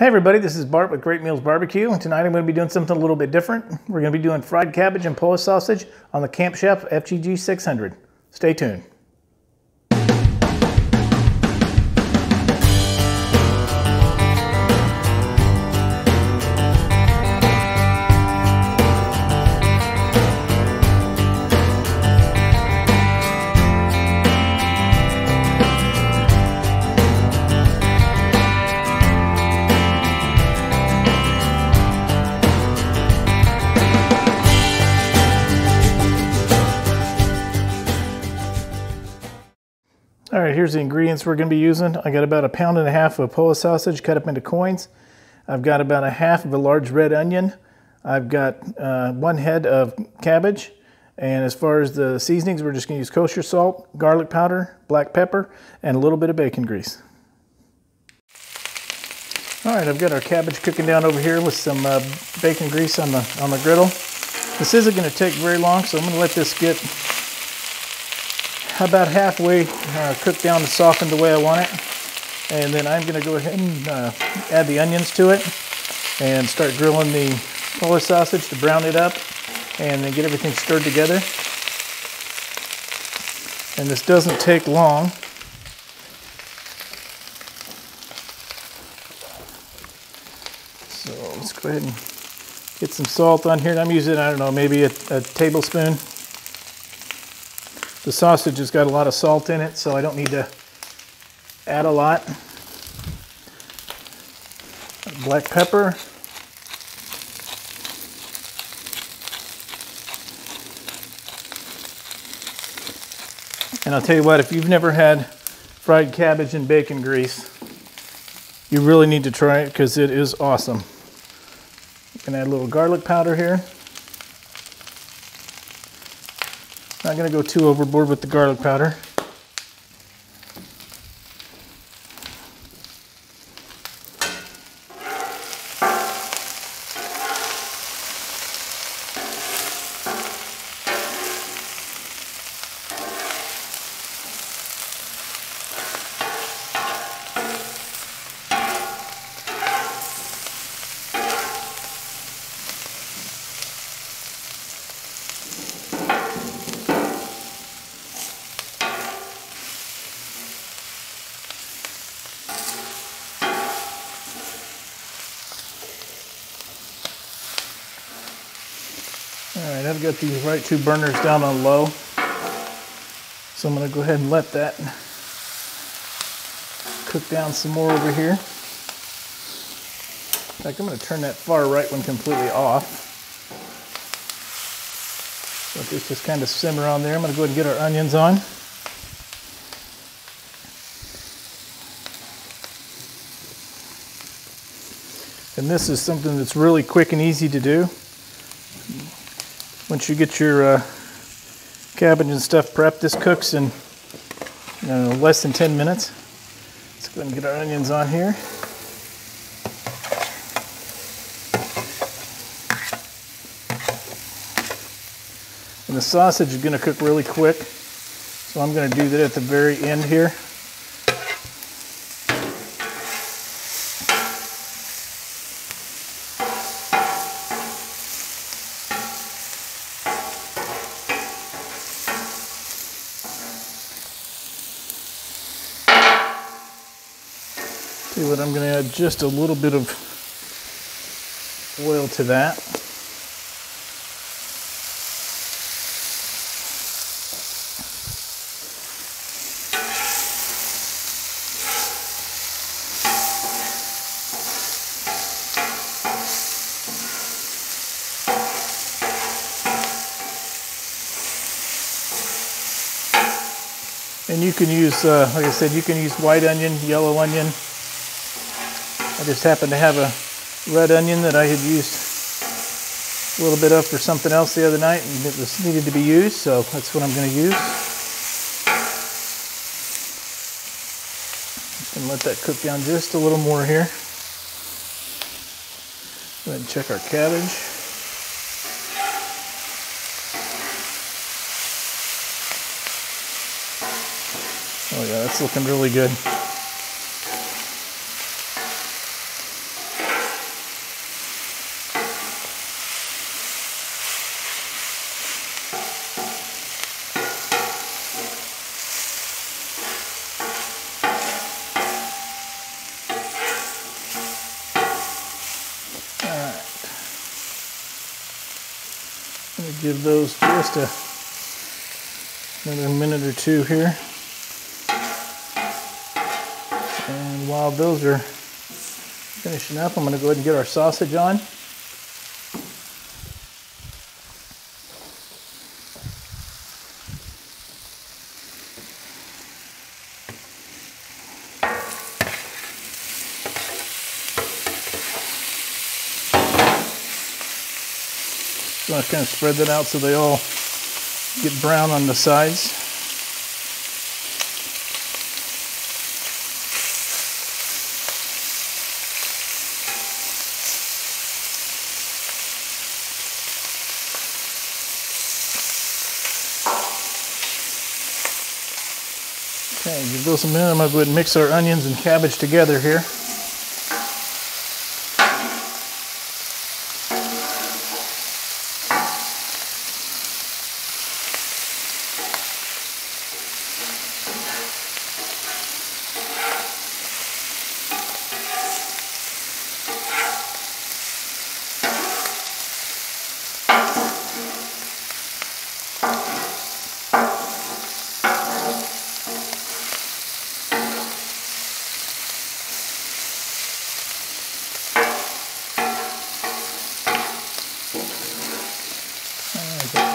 Hey everybody, this is Bart with Great Meals Barbecue, and tonight I'm going to be doing something a little bit different. We're going to be doing fried cabbage and Polish sausage on the Camp Chef FTG600. Stay tuned. All right, here's the ingredients we're going to be using. I got about 1.5 pounds of Polish sausage cut up into coins. I've got about 1/2 of a large red onion. I've got 1 head of cabbage. And as far as the seasonings, we're just going to use kosher salt, garlic powder, black pepper, and a little bit of bacon grease. All right, I've got our cabbage cooking down over here with some bacon grease on the griddle. This isn't going to take very long, so I'm going to let this get about halfway cooked down and softened the way I want it. And then I'm going to go ahead and add the onions to it and start grilling the Polish sausage to brown it up and then get everything stirred together. And this doesn't take long. So let's go ahead and get some salt on here. And I'm using, I don't know, maybe a tablespoon. The sausage has got a lot of salt in it, so I don't need to add a lot. Black pepper. And I'll tell you what, if you've never had fried cabbage and bacon grease, you really need to try it because it is awesome. You can add a little garlic powder here. Not going to go too overboard with the garlic powder. All right, I've got these right 2 burners down on low. So I'm going to go ahead and let that cook down some more over here. In fact, I'm going to turn that far right one completely off. Let this just kind of simmer on there. I'm going to go ahead and get our onions on. And this is something that's really quick and easy to do. Once you get your cabbage and stuff prepped, this cooks in less than 10 minutes. Let's go ahead and get our onions on here. And the sausage is going to cook really quick, so I'm going to do that at the very end here. See what I'm going to add just a little bit of oil to that. And you can use, like I said, you can use white onion, yellow onion. I just happen to have a red onion that I had used a little bit of for something else the other night, and it was needed to be used, so that's what I'm going to use. Just going to let that cook down just a little more here. Go ahead and check our cabbage. Oh yeah, that's looking really good. I'm going to give those just another minute or two here. And while those are finishing up, I'm going to go ahead and get our sausage on. So I kind of spread that out so they all get brown on the sides. Okay, give those a minute. I'm going to go ahead and mix our onions and cabbage together here.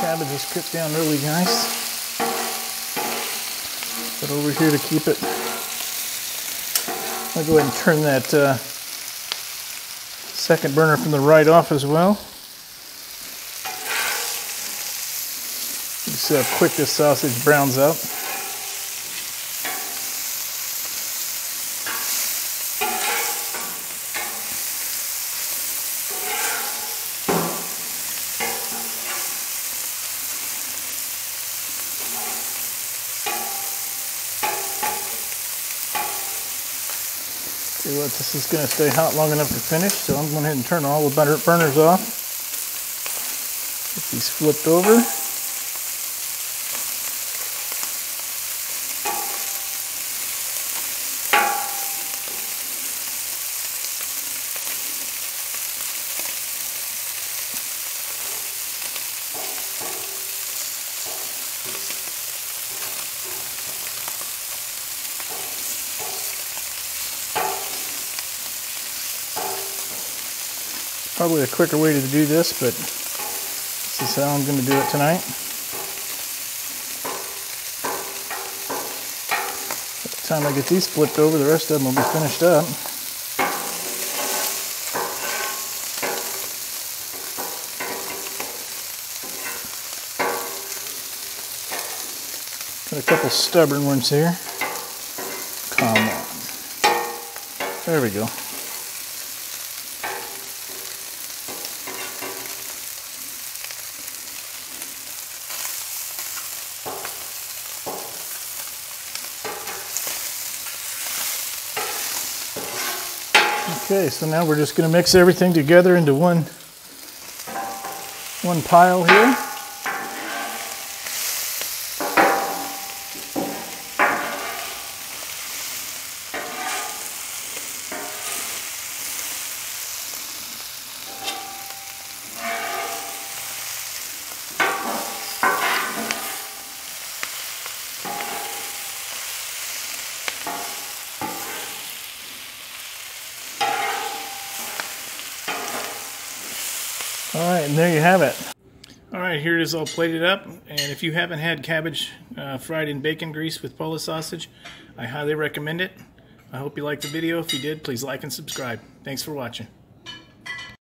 Cabbage is cooked down really nice. But over here to keep it, I'll go ahead and turn that second burner from the right off as well. You see how quick this sausage browns up. See what, this is going to stay hot long enough to finish, so I'm going ahead and turn all the burners off. Get these flipped over. Probably a quicker way to do this, but this is how I'm going to do it tonight. By the time I get these flipped over, the rest of them will be finished up. Got a couple stubborn ones here. Come on. There we go. Okay, so now we're just going to mix everything together into one pile here. All right, and there you have it. All right, here it is all plated up. And if you haven't had cabbage fried in bacon grease with Polish sausage, I highly recommend it. I hope you liked the video. If you did, please like and subscribe. Thanks for watching.